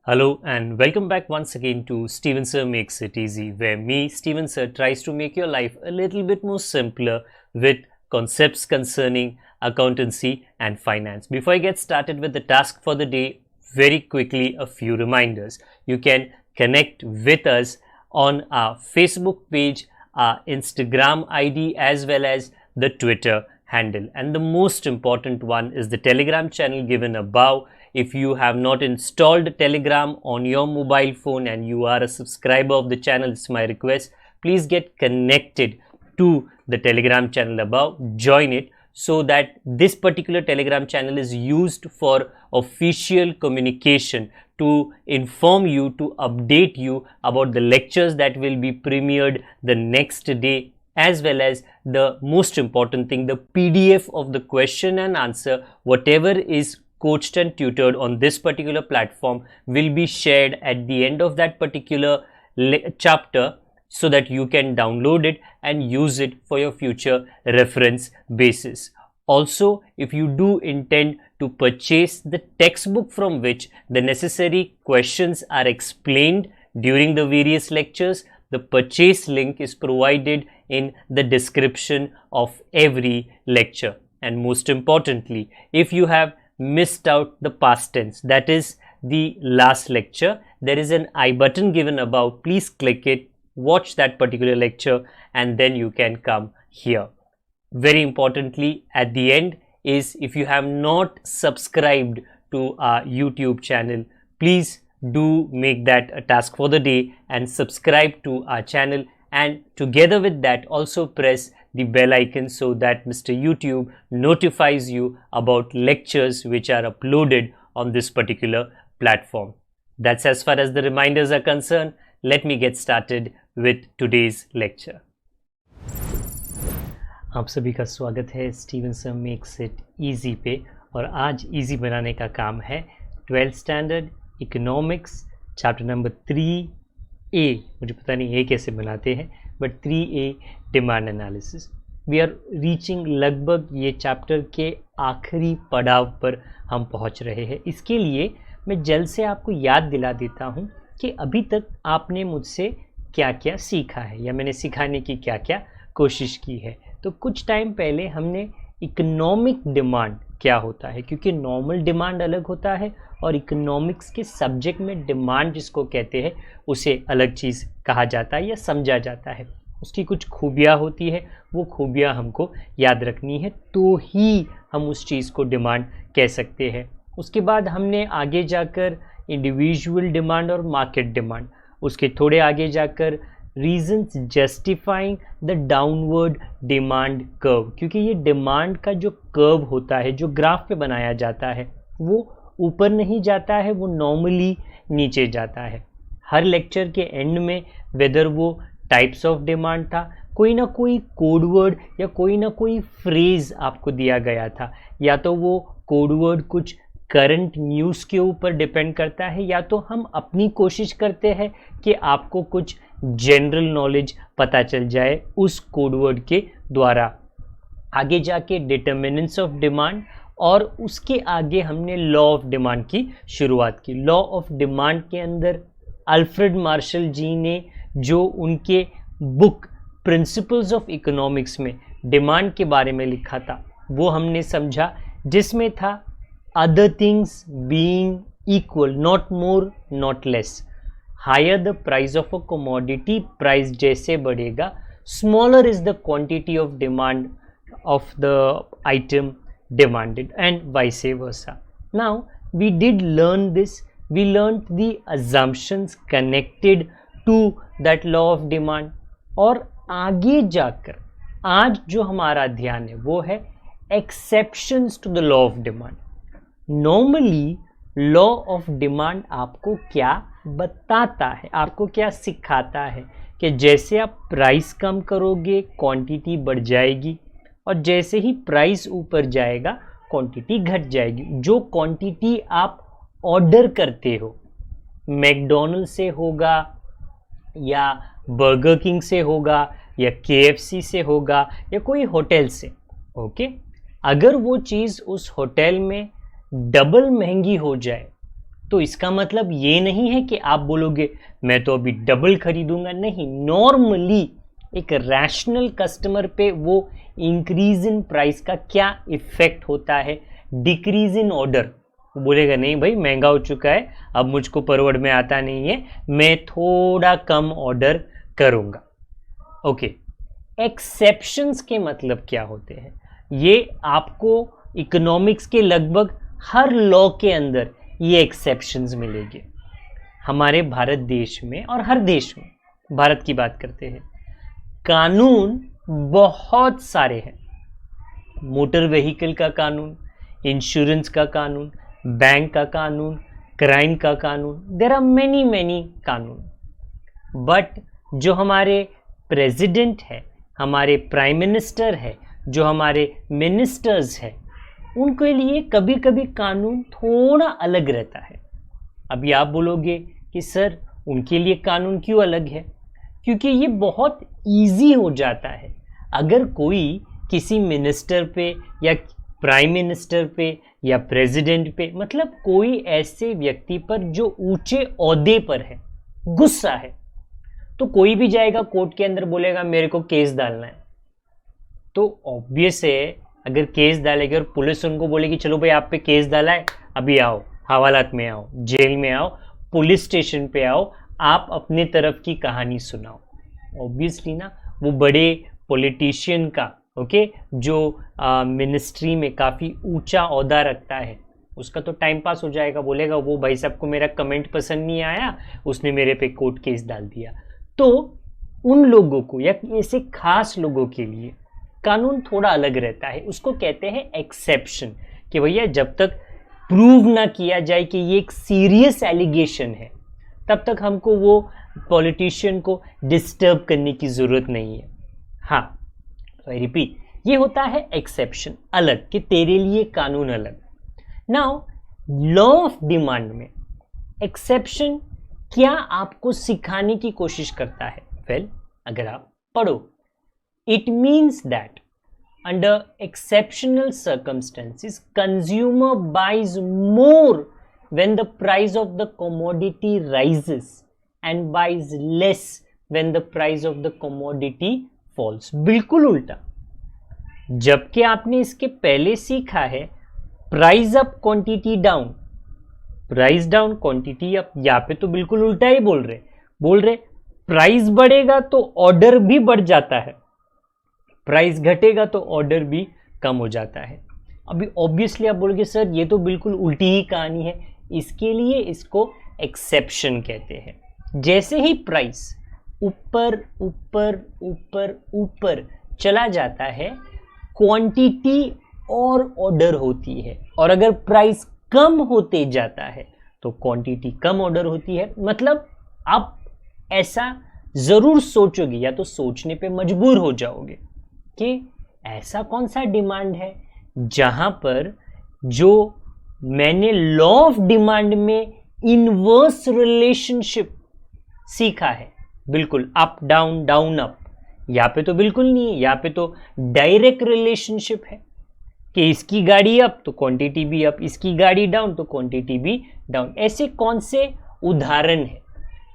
Hello and welcome back once again to Steven Sir Makes It Easy, where me, Steven Sir, tries to make your life a little bit more simpler with concepts concerning accountancy and finance. Before I get started with the task for the day, very quickly a few reminders. You can connect with us on our Facebook page, our Instagram ID as well as the Twitter handle. And the most important one is the Telegram channel given above. If you have not installed Telegram on your mobile phone and you are a subscriber of the channel, it's my request, please get connected to the Telegram channel above, join it, so that this particular Telegram channel is used for official communication to inform you, to update you about the lectures that will be premiered the next day, as well as the most important thing, the PDF of the question and answer, whatever is coached and tutored on this particular platform will be shared at the end of that particular chapter, so that you can download it and use it for your future reference basis. Also, if you do intend to purchase the textbook from which the necessary questions are explained during the various lectures, the purchase link is provided in the description of every lecture. And most importantly, if you have missed out the past tense, that is the last lecture, there is an I button given above. Please click it, watch that particular lecture, and then you can come here. Very importantly, at the end is, if you have not subscribed to our YouTube channel, please do make that a task for the day and subscribe to our channel, and together with that also press the bell icon so that Mr. YouTube notifies you about lectures which are uploaded on this particular platform. That's as far as the reminders are concerned. Let me get started with today's lecture. आप सभी का स्वागत है Steven sir makes it easy पे, और आज easy बनाने का काम है 12th standard economics chapter number 3A, मुझे पता नहीं ये कैसे बनाते हैं, but 3A demand analysis. We are reaching, लगभग ये चैप्टर के आखिरी पड़ाव पर हम पहुंच रहे हैं। इसके लिए मैं जल्द से आपको याद दिला देता हूं कि अभी तक आपने मुझसे क्या क्या सीखा है, या मैंने सिखाने की क्या क्या कोशिश की है। तो कुछ टाइम पहले हमने इकोनॉमिक डिमांड क्या होता है, क्योंकि नॉर्मल डिमांड अलग होता है और इकोनॉमिक्स के सब्जेक्ट में डिमांड जिसको कहते हैं उसे अलग चीज़ कहा जाता है या समझा जाता है। उसकी कुछ खूबियाँ होती है, वो खूबियाँ हमको याद रखनी है, तो ही हम उस चीज़ को डिमांड कह सकते हैं। उसके बाद हमने आगे जाकर इंडिविजुअल डिमांड और मार्केट डिमांड, उसके थोड़े आगे जाकर reasons justifying the downward demand curve, क्योंकि ये डिमांड का जो कर्व होता है, जो ग्राफ पे बनाया जाता है, वो ऊपर नहीं जाता है, वो नॉर्मली नीचे जाता है। हर लेक्चर के एंड में, वेदर वो टाइप्स ऑफ डिमांड था, कोई ना कोई कोड वर्ड या कोई ना कोई फ्रेज आपको दिया गया था, या तो वो कोड वर्ड कुछ करंट न्यूज़ के ऊपर डिपेंड करता है, या तो हम अपनी कोशिश करते हैं कि आपको कुछ जनरल नॉलेज पता चल जाए उस कोड वर्ड के द्वारा। आगे जाके डिटर्मिनेंट्स ऑफ डिमांड, और उसके आगे हमने लॉ ऑफ डिमांड की शुरुआत की। लॉ ऑफ डिमांड के अंदर अल्फ्रेड मार्शल जी ने जो उनके बुक प्रिंसिपल्स ऑफ इकोनॉमिक्स में डिमांड के बारे में लिखा था, वो हमने समझा, जिसमें था other things being equal, not more not less. Higher the price of a commodity, price जैसे बढ़ेगा, smaller is the quantity of demand of the item demanded, and vice versa. Now we did learn this, we learned the assumptions connected to that law of demand, और आगे जाकर आज जो हमारा ध्यान है वो है exceptions to the law of demand. Normally law of demand आपको क्या बताता है, आपको क्या सिखाता है कि जैसे आप प्राइस कम करोगे क्वांटिटी बढ़ जाएगी, और जैसे ही प्राइस ऊपर जाएगा क्वांटिटी घट जाएगी। जो क्वांटिटी आप ऑर्डर करते हो, मैकडॉनल्ड से होगा या बर्गर किंग से होगा या KFC से होगा या कोई होटल से, अगर वो चीज़ उस होटल में डबल महंगी हो जाए तो इसका मतलब ये नहीं है कि आप बोलोगे मैं तो अभी डबल खरीदूंगा, नहीं। नॉर्मली एक रैशनल कस्टमर पे वो इंक्रीज इन प्राइस का क्या इफेक्ट होता है, डिक्रीज इन ऑर्डर। वो बोलेगा नहीं भाई महंगा हो चुका है, अब मुझको परवड़ में आता नहीं है, मैं थोड़ा कम ऑर्डर करूंगा। ओके, एक्सेप्शंस के मतलब क्या होते हैं? ये आपको इकोनॉमिक्स के लगभग हर लॉ के अंदर ये एक्सेप्शंस मिलेंगे। हमारे भारत देश में और हर देश में, भारत की बात करते हैं, कानून बहुत सारे हैं। मोटर व्हीकल का कानून, इंश्योरेंस का कानून, बैंक का कानून, क्राइम का कानून, देयर आर मेनी कानून। बट जो हमारे प्रेसिडेंट है, हमारे प्राइम मिनिस्टर है, जो हमारे मिनिस्टर्स है, उनके लिए कभी कभी कानून थोड़ा अलग रहता है। अभी आप बोलोगे कि सर उनके लिए कानून क्यों अलग है? क्योंकि ये बहुत इजी हो जाता है। अगर कोई किसी मिनिस्टर पे या प्राइम मिनिस्टर पे या प्रेसिडेंट पे, मतलब कोई ऐसे व्यक्ति पर जो ऊंचे ओहदे पर है, गुस्सा है, तो कोई भी जाएगा कोर्ट के अंदर, बोलेगा मेरे को केस डालना है। तो ऑब्वियस है, अगर केस डालेगी और पुलिस उनको बोलेगी चलो भाई आप पे केस डाला है, अभी आओ, हवालात में आओ, जेल में आओ, पुलिस स्टेशन पे आओ, आप अपने तरफ की कहानी सुनाओ। ऑब्वियसली ना, वो बड़े पॉलिटिशियन का, ओके, जो मिनिस्ट्री में काफ़ी ऊंचा ओहदा रखता है, उसका तो टाइम पास हो जाएगा, बोलेगा वो भाई साहब को मेरा कमेंट पसंद नहीं आया, उसने मेरे पे कोर्ट केस डाल दिया। तो उन लोगों को या ऐसे खास लोगों के लिए कानून थोड़ा अलग रहता है। उसको कहते हैं एक्सेप्शन, कि भैया जब तक प्रूव ना किया जाए कि ये एक सीरियस एलिगेशन है, तब तक हमको वो पॉलिटिशियन को डिस्टर्ब करने की ज़रूरत नहीं है। हाँ, आई रिपीट, ये होता है एक्सेप्शन, अलग, कि तेरे लिए कानून अलग। नाउ लॉ ऑफ डिमांड में एक्सेप्शन क्या आपको सिखाने की कोशिश करता है? वेल, अगर आप पढ़ो, it means that under exceptional circumstances consumer buys more when the price of the commodity rises and buys less when the price of the commodity falls। बिल्कुल उल्टा। जबकि आपने इसके पहले सीखा है price up quantity down, price down quantity up. यहाँ पे तो बिल्कुल उल्टा ही बोल रहे प्राइस बढ़ेगा तो ऑर्डर भी बढ़ जाता है, प्राइस घटेगा तो ऑर्डर भी कम हो जाता है। अभी ऑब्वियसली आप बोलोगे सर ये तो बिल्कुल उल्टी ही कहानी है, इसके लिए इसको एक्सेप्शन कहते हैं। जैसे ही प्राइस ऊपर ऊपर ऊपर ऊपर चला जाता है, क्वांटिटी और ऑर्डर होती है, और अगर प्राइस कम होते जाता है तो क्वांटिटी कम ऑर्डर होती है। मतलब आप ऐसा जरूर सोचोगे या तो सोचने पे मजबूर हो जाओगे कि ऐसा कौन सा डिमांड है जहां पर जो मैंने लॉ ऑफ डिमांड में इनवर्स रिलेशनशिप सीखा है, बिल्कुल अप डाउन डाउन अप, यहाँ पे तो बिल्कुल नहीं है। यहाँ पे तो डायरेक्ट रिलेशनशिप है कि इसकी गाड़ी अप तो क्वांटिटी भी अप, इसकी गाड़ी डाउन तो क्वांटिटी भी डाउन। ऐसे कौन से उदाहरण है,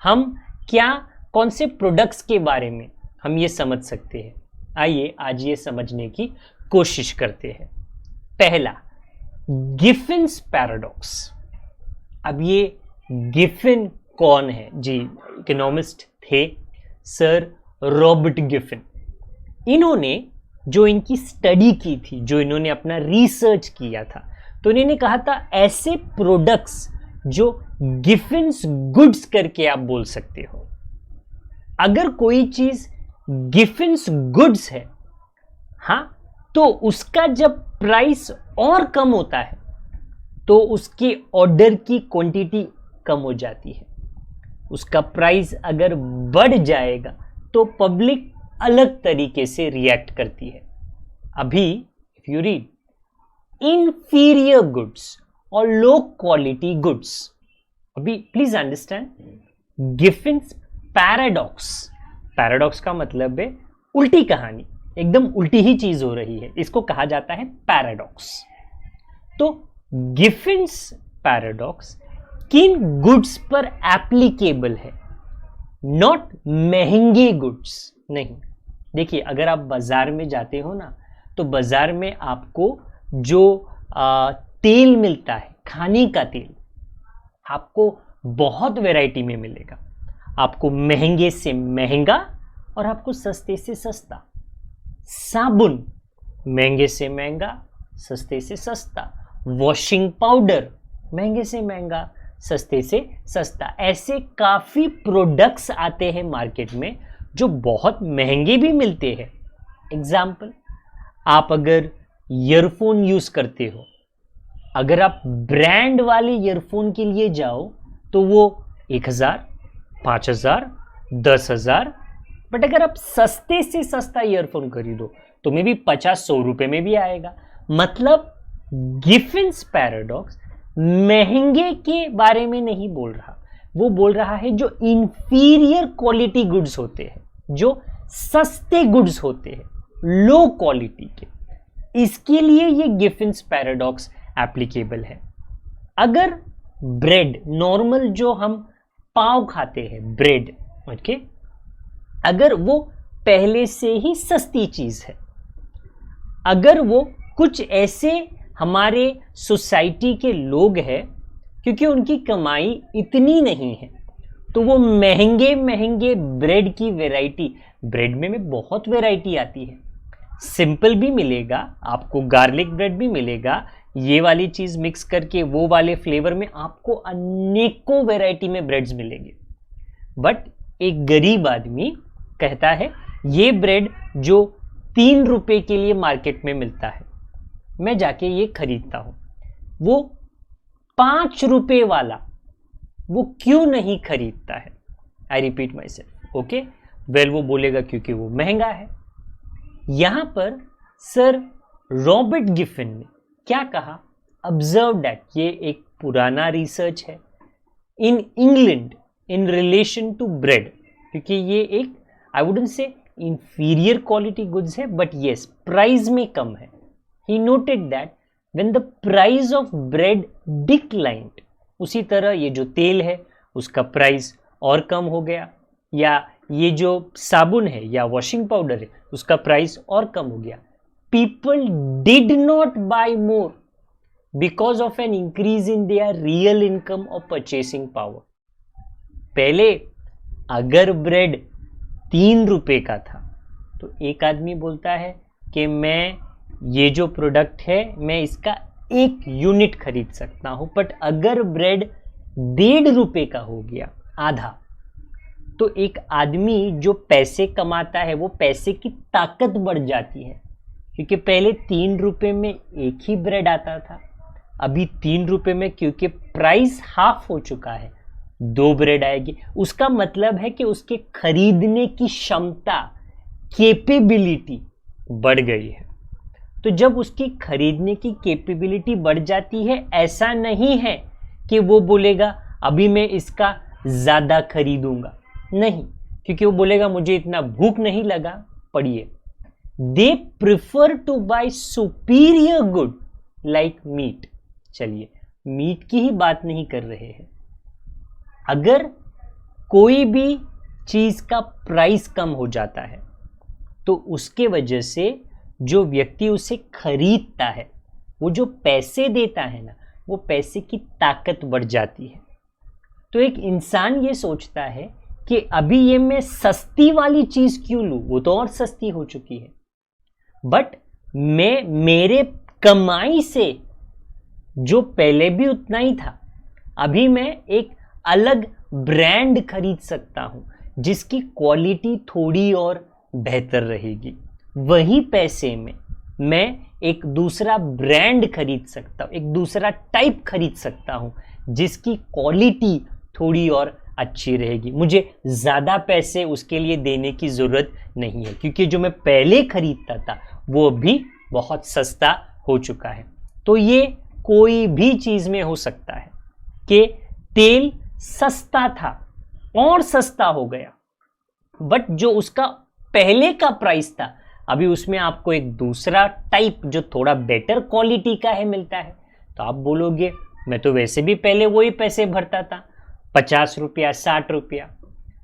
हम क्या कौन से प्रोडक्ट्स के बारे में हम ये समझ सकते हैं? आइए आज ये समझने की कोशिश करते हैं। पहला, गिफिन्स पैराडॉक्स। अब ये गिफिन कौन है? जी, इकोनॉमिस्ट थे सर रॉबर्ट गिफिन। इन्होंने जो इनकी स्टडी की थी, जो इन्होंने अपना रिसर्च किया था, तो इन्होंने कहा था ऐसे प्रोडक्ट्स जो गिफिन्स गुड्स करके आप बोल सकते हो। अगर कोई चीज गिफिन्स गुड्स है, हाँ, तो उसका जब प्राइस और कम होता है तो उसके ऑर्डर की क्वांटिटी कम हो जाती है। उसका प्राइस अगर बढ़ जाएगा तो पब्लिक अलग तरीके से रिएक्ट करती है। अभी if you read inferior goods और लो क्वालिटी गुड्स, अभी प्लीज अंडरस्टैंड गिफिन्स पैराडॉक्स। पैराडॉक्स का मतलब है उल्टी कहानी, एकदम उल्टी ही चीज हो रही है, इसको कहा जाता है पैराडॉक्स। तो गिफिन्स पैराडॉक्स किन गुड्स पर एप्लीकेबल है, नॉट महंगे गुड्स नहीं। देखिए, अगर आप बाजार में जाते हो ना, तो बाजार में आपको जो तेल मिलता है, खाने का तेल, आपको बहुत वैरायटी में मिलेगा। आपको महंगे से महंगा और आपको सस्ते से सस्ता। साबुन महंगे से महंगा, सस्ते से सस्ता। वॉशिंग पाउडर महंगे से महंगा, सस्ते से सस्ता। ऐसे काफ़ी प्रोडक्ट्स आते हैं मार्केट में जो बहुत महंगे भी मिलते हैं। एग्जाम्पल, आप अगर ईयरफोन यूज़ करते हो, अगर आप ब्रांड वाले ईयरफोन के लिए जाओ तो वो 1000, 5000, 10,000, बट अगर आप सस्ते से सस्ता ईयरफोन खरीदो तो मे भी 50-100 रुपए में भी आएगा। मतलब गिफिन्स पैराडॉक्स महंगे के बारे में नहीं बोल रहा, वो बोल रहा है जो इंफीरियर क्वालिटी गुड्स होते हैं, जो सस्ते गुड्स होते हैं, लो क्वालिटी के, इसके लिए ये गिफिन्स पैराडॉक्स एप्लीकेबल है। अगर ब्रेड, नॉर्मल जो हम पाव खाते हैं ब्रेड, ओके, अगर वो पहले से ही सस्ती चीज है, अगर वो कुछ ऐसे हमारे सोसाइटी के लोग हैं क्योंकि उनकी कमाई इतनी नहीं है, तो वो महंगे महंगे ब्रेड की वैरायटी, ब्रेड में बहुत वैरायटी आती है, सिंपल भी मिलेगा आपको, गार्लिक ब्रेड भी मिलेगा, ये वाली चीज मिक्स करके वो वाले फ्लेवर में आपको अनेकों वैरायटी में ब्रेड्स मिलेंगे। बट एक गरीब आदमी कहता है ये ब्रेड जो 3 रुपए के लिए मार्केट में मिलता है, मैं जाके ये खरीदता हूं, वो 5 रुपए वाला वो क्यों नहीं खरीदता है? I repeat my self, okay, well वो बोलेगा क्योंकि वो महंगा है। यहां पर सर रॉबर्ट गिफिन ने क्या कहा? ऑब्जर्व दैट, ये एक पुराना रिसर्च है in England in relation to bread, क्योंकि ये एक I wouldn't say inferior quality goods है, बट येस प्राइस में कम है। He noted that when the price of bread declined, उसी तरह ये जो तेल है उसका प्राइस और कम हो गया, या ये जो साबुन है या वॉशिंग पाउडर है उसका प्राइस और कम हो गया। People did not buy more because of an increase in their real income और परचेसिंग पावर। पहले अगर ब्रेड 3 रुपए का था तो एक आदमी बोलता है कि मैं ये जो प्रोडक्ट है मैं इसका 1 यूनिट खरीद सकता हूं, बट अगर ब्रेड 1.5 रुपए का हो गया, आधा, तो एक आदमी जो पैसे कमाता है वो पैसे की ताकत बढ़ जाती है, क्योंकि पहले 3 रुपए में एक ही ब्रेड आता था, अभी 3 रुपए में क्योंकि प्राइस हाफ हो चुका है 2 ब्रेड आएगी। उसका मतलब है कि उसके खरीदने की क्षमता, कैपेबिलिटी बढ़ गई है। तो जब उसकी खरीदने की कैपेबिलिटी बढ़ जाती है, ऐसा नहीं है कि वो बोलेगा अभी मैं इसका ज्यादा खरीदूंगा, नहीं, क्योंकि वो बोलेगा मुझे इतना भूख नहीं लगा, पढ़िए, they prefer to buy superior good like meat. चलिए, मीट की ही बात नहीं कर रहे हैं। अगर कोई भी चीज का प्राइस कम हो जाता है तो उसके वजह से जो व्यक्ति उसे खरीदता है, वो जो पैसे देता है ना, वो पैसे की ताकत बढ़ जाती है। तो एक इंसान ये सोचता है कि अभी ये मैं सस्ती वाली चीज क्यों लूं, वो तो और सस्ती हो चुकी है, बट मैं मेरे कमाई से जो पहले भी उतना ही था, अभी मैं एक अलग ब्रांड खरीद सकता हूं जिसकी क्वालिटी थोड़ी और बेहतर रहेगी। वही पैसे में मैं एक दूसरा ब्रांड खरीद सकता हूं, एक दूसरा टाइप खरीद सकता हूं जिसकी क्वालिटी थोड़ी और अच्छी रहेगी। मुझे ज़्यादा पैसे उसके लिए देने की ज़रूरत नहीं है, क्योंकि जो मैं पहले खरीदता था वो भी बहुत सस्ता हो चुका है। तो ये कोई भी चीज़ में हो सकता है कि तेल सस्ता था और सस्ता हो गया, बट जो उसका पहले का प्राइस था अभी उसमें आपको एक दूसरा टाइप जो थोड़ा बेटर क्वालिटी का है मिलता है, तो आप बोलोगे मैं तो वैसे भी पहले वही पैसे भरता था, 50 रुपया 60 रुपया,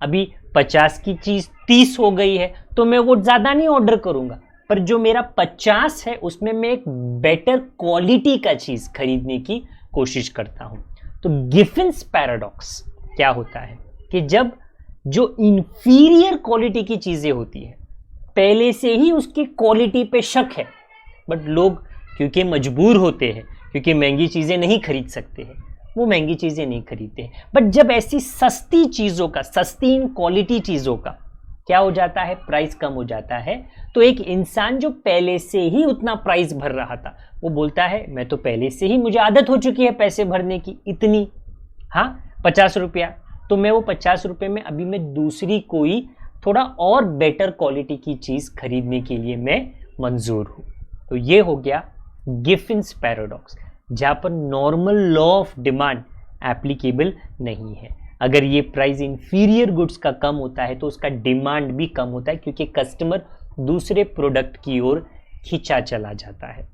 अभी 50 की चीज 30 हो गई है तो मैं वो ज्यादा नहीं ऑर्डर करूंगा, पर जो मेरा 50 है उसमें मैं एक बेटर क्वालिटी का चीज खरीदने की कोशिश करता हूं। तो गिफिन्स पैराडॉक्स क्या होता है कि जब जो इंफीरियर क्वालिटी की चीजें होती है, पहले से ही उसकी क्वालिटी पे शक है, बट लोग क्योंकि मजबूर होते हैं, क्योंकि महंगी चीजें नहीं खरीद सकते हैं, वो महंगी चीजें नहीं खरीदते हैं। बट जब ऐसी सस्ती चीजों का, सस्ती इन क्वालिटी चीजों का क्या हो जाता है, प्राइस कम हो जाता है, तो एक इंसान जो पहले से ही उतना प्राइस भर रहा था वो बोलता है मैं तो पहले से ही, मुझे आदत हो चुकी है पैसे भरने की इतनी, हाँ 50 रुपया, तो मैं वो 50 रुपये में अभी मैं दूसरी कोई थोड़ा और बेटर क्वालिटी की चीज खरीदने के लिए मैं मंजूर हूं। तो ये हो गया गिफिन्स पैराडॉक्स, जहां पर normal law of demand applicable नहीं है। अगर ये प्राइस इंफीरियर गुड्स का कम होता है तो उसका डिमांड भी कम होता है, क्योंकि कस्टमर दूसरे प्रोडक्ट की ओर खींचा चला जाता है।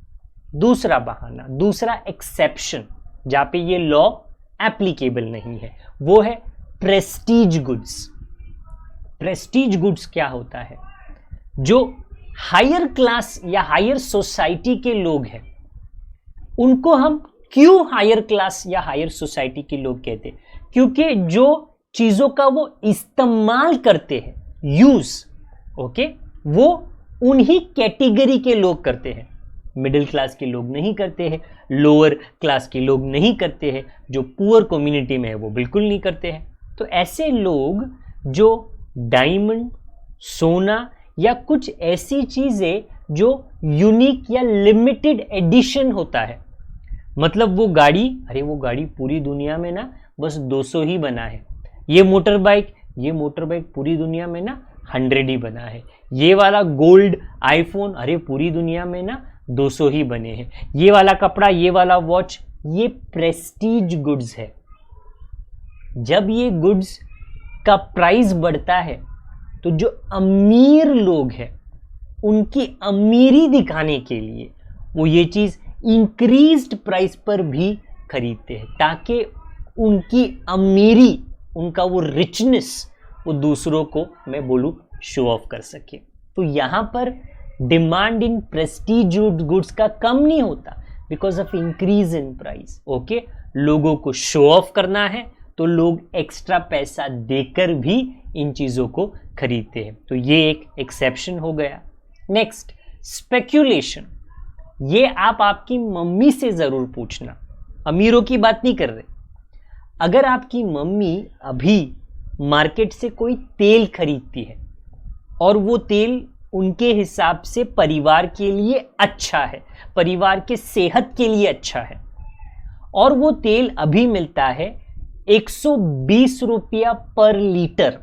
दूसरा बहाना, दूसरा एक्सेप्शन जहां पे ये लॉ एप्लीकेबल नहीं है, वो है प्रेस्टीज गुड्स। प्रेस्टीज गुड्स क्या होता है, जो हायर क्लास या हायर सोसाइटी के लोग हैं, उनको हम क्यों हायर क्लास या हायर सोसाइटी के लोग कहते हैं, क्योंकि जो चीजों का वो इस्तेमाल करते हैं, यूज, ओके, वो उन्हीं कैटेगरी के लोग करते हैं। मिडिल क्लास के लोग नहीं करते हैं, लोअर क्लास के लोग नहीं करते हैं, जो पुअर कम्युनिटी में है वो बिल्कुल नहीं करते हैं। तो ऐसे लोग जो डायमंड, सोना या कुछ ऐसी चीजें जो यूनिक या लिमिटेड एडिशन होता है, मतलब वो गाड़ी, अरे वो गाड़ी पूरी दुनिया में ना बस 200 ही बना है, ये मोटर बाइक पूरी दुनिया में ना 100 ही बना है, ये वाला गोल्ड आईफोन अरे पूरी दुनिया में ना 200 ही बने हैं, ये वाला कपड़ा, ये वाला वॉच, ये प्रेस्टीज गुड्स है। जब ये गुड्स का प्राइस बढ़ता है तो जो अमीर लोग हैं उनकी अमीरी दिखाने के लिए वो ये चीज इंक्रीज्ड प्राइस पर भी खरीदते हैं, ताकि उनकी अमीरी, उनका वो रिचनेस वो दूसरों को मैं बोलूं शो ऑफ कर सके। तो यहां पर डिमांड इन प्रेस्टीज गुड्स का कम नहीं होता because of increase in price. Okay, लोगों को शो ऑफ करना है तो लोग एक्स्ट्रा पैसा देकर भी इन चीजों को खरीदते हैं। तो ये एक एक्सेप्शन हो गया। Next, speculation. ये आप आपकी मम्मी से जरूर पूछना, अमीरों की बात नहीं कर रहे। अगर आपकी मम्मी अभी मार्केट से कोई तेल खरीदती है और वो तेल उनके हिसाब से परिवार के लिए अच्छा है, परिवार के सेहत के लिए अच्छा है, और वो तेल अभी मिलता है 120 रुपया पर लीटर,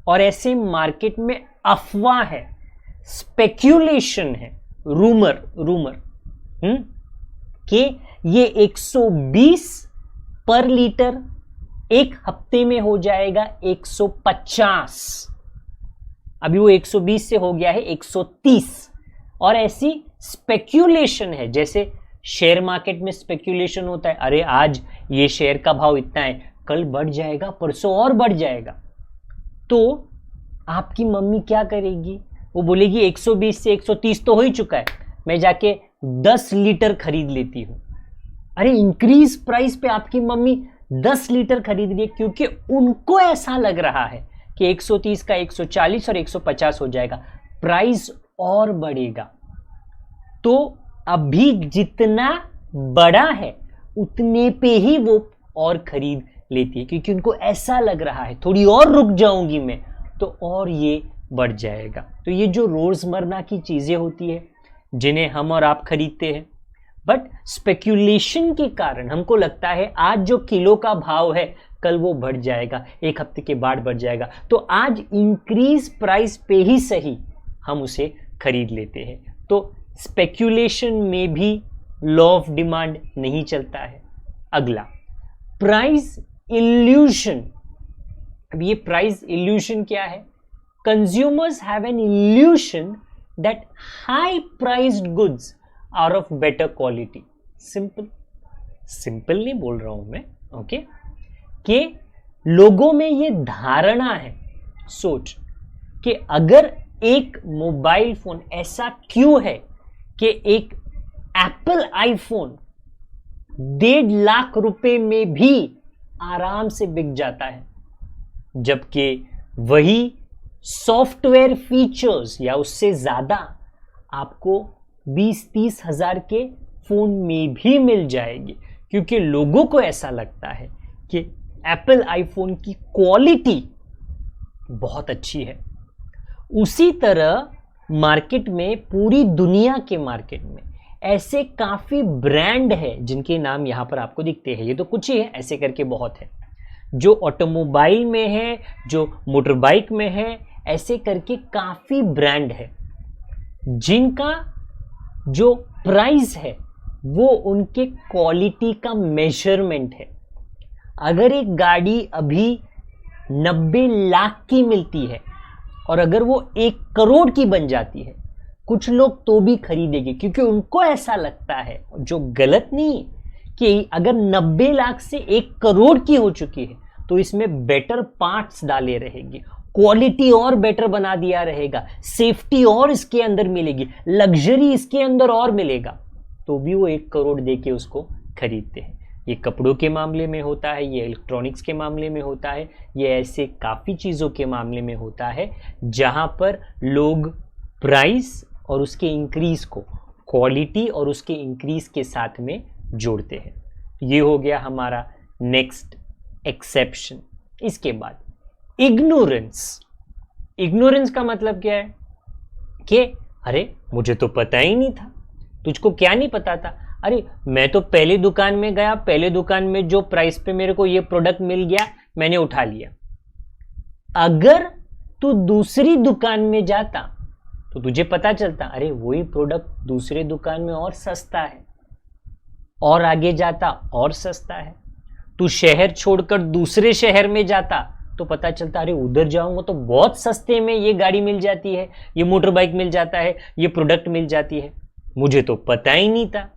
और ऐसे मार्केट में अफवाह है, स्पेक्यूलेशन है, रूमर कि ये 120 पर लीटर एक हफ्ते में हो जाएगा 150, अभी वो 120 से हो गया है 130, और ऐसी स्पेक्यूलेशन है। जैसे शेयर मार्केट में स्पेक्यूलेशन होता है, अरे आज ये शेयर का भाव इतना है, कल बढ़ जाएगा, परसों और बढ़ जाएगा। तो आपकी मम्मी क्या करेगी, वो बोलेगी 120 से 130 तो हो ही चुका है, मैं जाके 10 लीटर खरीद लेती हूँ। अरे इंक्रीज प्राइस पे आपकी मम्मी 10 लीटर खरीद रही है, क्योंकि उनको ऐसा लग रहा है कि 130 का 140 और 150 हो जाएगा, प्राइस और बढ़ेगा। तो अभी जितना बड़ा है उतने पे ही वो और खरीद लेती है, क्योंकि उनको ऐसा लग रहा है थोड़ी और रुक जाऊंगी मैं तो और ये बढ़ जाएगा। तो ये जो रोजमर्रा की चीजें होती है जिन्हें हम और आप खरीदते हैं, बट स्पेक्यूलेशन के कारण हमको लगता है आज जो किलो का भाव है कल वो बढ़ जाएगा, एक हफ्ते के बाद बढ़ जाएगा, तो आज इंक्रीज प्राइस पे ही सही हम उसे खरीद लेते हैं। तो स्पेक्यूलेशन में भी लॉ ऑफ डिमांड नहीं चलता है। अगला, प्राइस इल्यूशन। अब ये प्राइस इल्यूशन क्या है? Consumers have an illusion that high priced goods are of better quality. Simple. Simple नहीं बोल रहा हूं मैं, ओके, कि लोगों में ये धारणा है, सोच, कि अगर एक मोबाइल फोन, ऐसा क्यों है कि एक एप्पल आईफोन 1.5 लाख रुपए में भी आराम से बिक जाता है, जबकि वही सॉफ्टवेयर फीचर्स या उससे ज्यादा आपको 20-30 हजार के फोन में भी मिल जाएगी, क्योंकि लोगों को ऐसा लगता है कि एप्पल आईफोन की क्वालिटी बहुत अच्छी है। उसी तरह मार्केट में, पूरी दुनिया के मार्केट में ऐसे काफी ब्रांड है जिनके नाम यहां पर आपको दिखते हैं, ये तो कुछ ही है, ऐसे करके बहुत है, जो ऑटोमोबाइल में है, जो मोटर बाइक में है, ऐसे करके काफी ब्रांड है जिनका जो प्राइस है वो उनके क्वालिटी का मेजरमेंट है। अगर एक गाड़ी अभी 90 लाख की मिलती है और अगर वो 1 करोड़ की बन जाती है, कुछ लोग तो भी खरीदेंगे, क्योंकि उनको ऐसा लगता है, जो गलत नहीं, कि अगर 90 लाख से 1 करोड़ की हो चुकी है तो इसमें बेटर पार्ट्स डाले रहेंगे, क्वालिटी और बेटर बना दिया रहेगा, सेफ्टी और इसके अंदर मिलेगी, लग्जरी इसके अंदर और मिलेगा, तो भी वो 1 करोड़ देके उसको खरीदते हैं। ये कपड़ों के मामले में होता है, ये इलेक्ट्रॉनिक्स के मामले में होता है, ये ऐसे काफ़ी चीज़ों के मामले में होता है जहां पर लोग प्राइस और उसके इंक्रीज को क्वालिटी और उसके इंक्रीज के साथ में जोड़ते हैं। ये हो गया हमारा नेक्स्ट एक्सेप्शन। इसके बाद इग्नोरेंस। इग्नोरेंस का मतलब क्या है कि अरे मुझे तो पता ही नहीं था। तुझको क्या नहीं पता था? अरे मैं तो पहली दुकान में गया, पहले दुकान में जो प्राइस पे मेरे को ये प्रोडक्ट मिल गया मैंने उठा लिया। अगर तू दूसरी दुकान में जाता तो तुझे पता चलता अरे वही प्रोडक्ट दूसरे दुकान में और सस्ता है, और आगे जाता और सस्ता है। तू शहर छोड़कर दूसरे शहर में जाता तो पता चलता अरे उधर जाऊंगा तो बहुत सस्ते में ये गाड़ी मिल जाती है, ये मोटर बाइक मिल जाता है, ये प्रोडक्ट मिल जाती है। मुझे तो पता ही नहीं था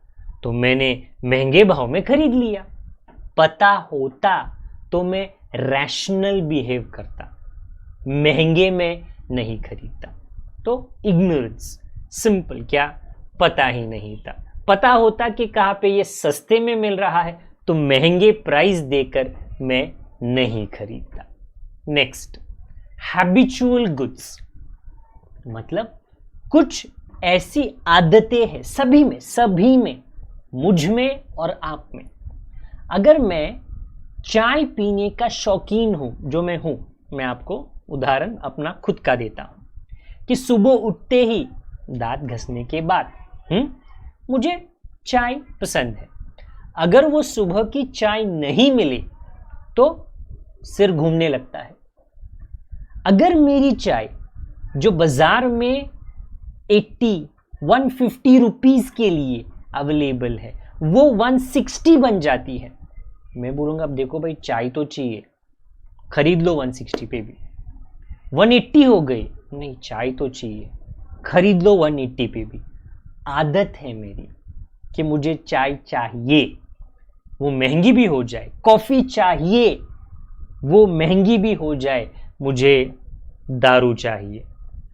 तो मैंने महंगे भाव में खरीद लिया। पता होता तो मैं रैशनल बिहेव करता, महंगे में नहीं खरीदता। तो इग्नोरेंस, सिंपल, क्या पता ही नहीं था। पता होता कि कहाँ पे ये सस्ते में मिल रहा है तो महंगे प्राइस देकर मैं नहीं खरीदता। नेक्स्ट, हैबिचुअल गुड्स, मतलब कुछ ऐसी आदतें हैं सभी में, मुझ में और आप में। अगर मैं चाय पीने का शौकीन हूं, जो मैं हूं, मैं आपको उदाहरण अपना खुद का देता हूं कि सुबह उठते ही दांत घसने के बाद मुझे चाय पसंद है। अगर वो सुबह की चाय नहीं मिले तो सिर घूमने लगता है। अगर मेरी चाय जो बाजार में 150 रुपीस के लिए अवेलेबल है वो 160 बन जाती है, मैं बोलूंगा अब देखो भाई चाय तो चाहिए, खरीद लो 160 पे भी। 180 हो गई, नहीं चाय तो चाहिए, खरीद लो 180 पे भी। आदत है मेरी कि मुझे चाय चाहिए, वो महंगी भी हो जाए। कॉफी चाहिए, वो महंगी भी हो जाए। मुझे दारू चाहिए,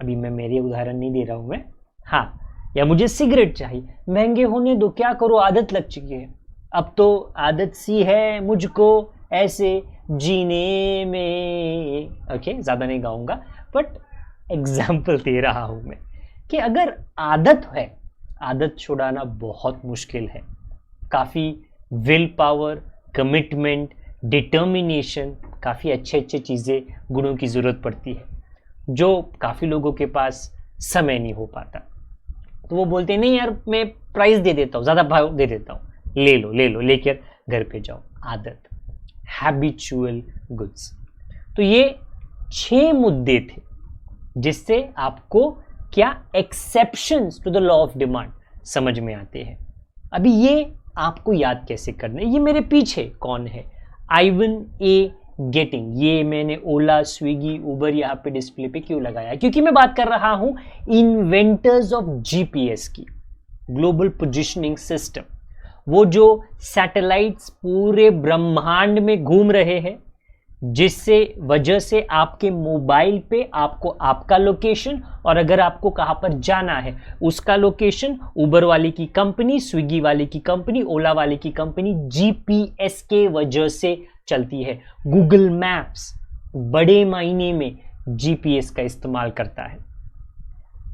अभी मैं मेरे उदाहरण नहीं दे रहा हूं मैं, हाँ, या मुझे सिगरेट चाहिए, महंगे होने दो, क्या करो, आदत लग चुकी है। अब तो आदत सी है मुझको ऐसे जीने में। ओके, ज्यादा नहीं गाऊंगा, बट एग्जाम्पल दे रहा हूं मैं कि अगर आदत है, आदत छुड़ाना बहुत मुश्किल है। काफी विल पावर, कमिटमेंट, डिटर्मिनेशन, काफी अच्छे चीजें, गुणों की जरूरत पड़ती है जो काफी लोगों के पास समय नहीं हो पाता। तो वो बोलते नहीं यार मैं प्राइस दे देता हूँ, ज्यादा भाव दे देता हूँ, ले लो लेकर घर पे जाओ। आदत, हैबिचुअल गुड्स। तो ये 6 मुद्दे थे जिससे आपको क्या exceptions to the law of demand समझ में आते हैं। अभी ये आपको याद कैसे करना है, ये मेरे पीछे कौन है, आइवन ए गेटिंग। ये मैंने ओला, स्विगी, उबर यहाँ पे डिस्प्ले पे क्यों लगाया, क्योंकि मैं बात कर रहा हूं इन्वेंटर्स ऑफ जीपीएस की, ग्लोबल पोजिशनिंग सिस्टम। वो जो सैटेलाइट्स पूरे ब्रह्मांड में घूम रहे हैं, जिससे वजह से आपके मोबाइल पे आपको आपका लोकेशन और अगर आपको कहां पर जाना है उसका लोकेशन, उबर वाले की कंपनी, स्विगी वाले की कंपनी, ओला वाले की कंपनी जीपीएस के वजह से चलती है। गूगल मैप्स बड़े मायने में जीपीएस का इस्तेमाल करता है।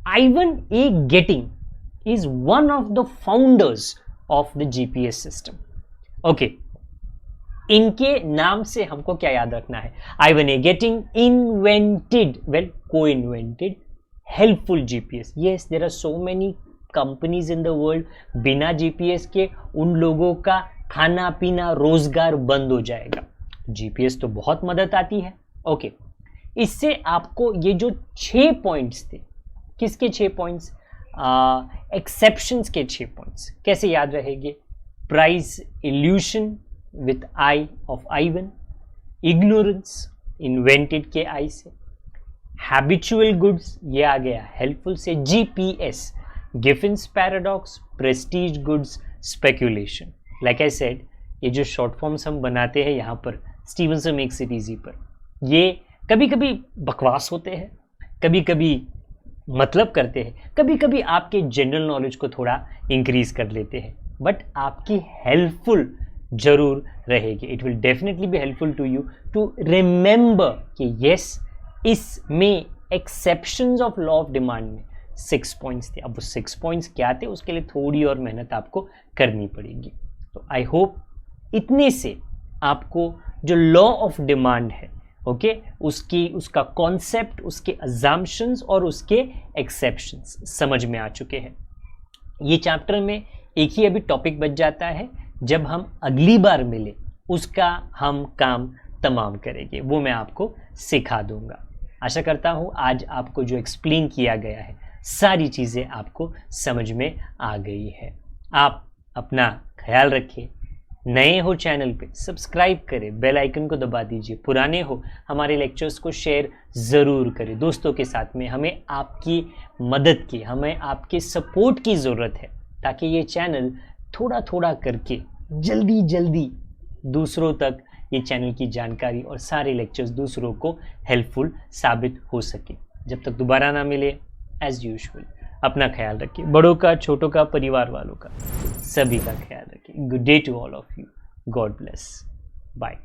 Ivan A Getting is one of the founders of the GPS system. Okay, इनके नाम से हमको क्या याद रखना है? Ivan A Getting invented, well co-invented helpful GPS. Yes, there are so many companies in the world, बिना जीपीएस के उन लोगों का खाना पीना रोजगार बंद हो जाएगा। जीपीएस तो बहुत मदद आती है। ओके, इससे आपको ये जो 6 पॉइंट्स थे, किसके 6 पॉइंट्स? एक्सेप्शंस के 6 पॉइंट्स कैसे याद रहेंगे? Price evolution with I of Ivan, ignorance invented के I से, habitual goods ये आ गया helpful से, GPS Giffen's paradox, prestige goods speculation। like I said, ये जो short forms हम बनाते हैं यहाँ पर स्टीवनसन मेक्स इट इजी पर, ये कभी कभी बकवास होते हैं, कभी कभी मतलब करते हैं, कभी कभी आपके जनरल नॉलेज को थोड़ा इंक्रीज कर लेते हैं, बट आपकी हेल्पफुल जरूर रहेगी। It will definitely be helpful to you to remember कि यस, इसमें exceptions of law of demand में 6 पॉइंट्स थे। अब वो 6 पॉइंट्स क्या थे उसके लिए थोड़ी और मेहनत आपको करनी पड़ेगी। तो आई होप इतने से आपको जो लॉ ऑफ डिमांड है, ओके, उसका कॉन्सेप्ट, उसके अजम्पशंस और उसके एक्सेप्शंस समझ में आ चुके हैं। ये चैप्टर में एक ही अभी टॉपिक बच जाता है, जब हम अगली बार मिले उसका हम काम तमाम करेंगे, वो मैं आपको सिखा दूंगा। आशा करता हूँ आज आपको जो एक्सप्लेन किया गया है सारी चीज़ें आपको समझ में आ गई है। आप अपना ख्याल रखिए, नए हो चैनल पे सब्सक्राइब करें, बेल आइकन को दबा दीजिए, पुराने हो हमारे लेक्चर्स को शेयर ज़रूर करें दोस्तों के साथ में। हमें आपकी मदद की, हमें आपके सपोर्ट की ज़रूरत है ताकि ये चैनल थोड़ा थोड़ा करके जल्दी जल्दी दूसरों तक ये चैनल की जानकारी और सारे लेक्चर्स दूसरों को हेल्पफुल साबित हो सके। जब तक दोबारा ना मिले, एज यूजुअल अपना ख्याल रखिए, बड़ों का, छोटों का, परिवार वालों का, सभी का ख्याल रखिए। Good day to all of you, God bless, bye.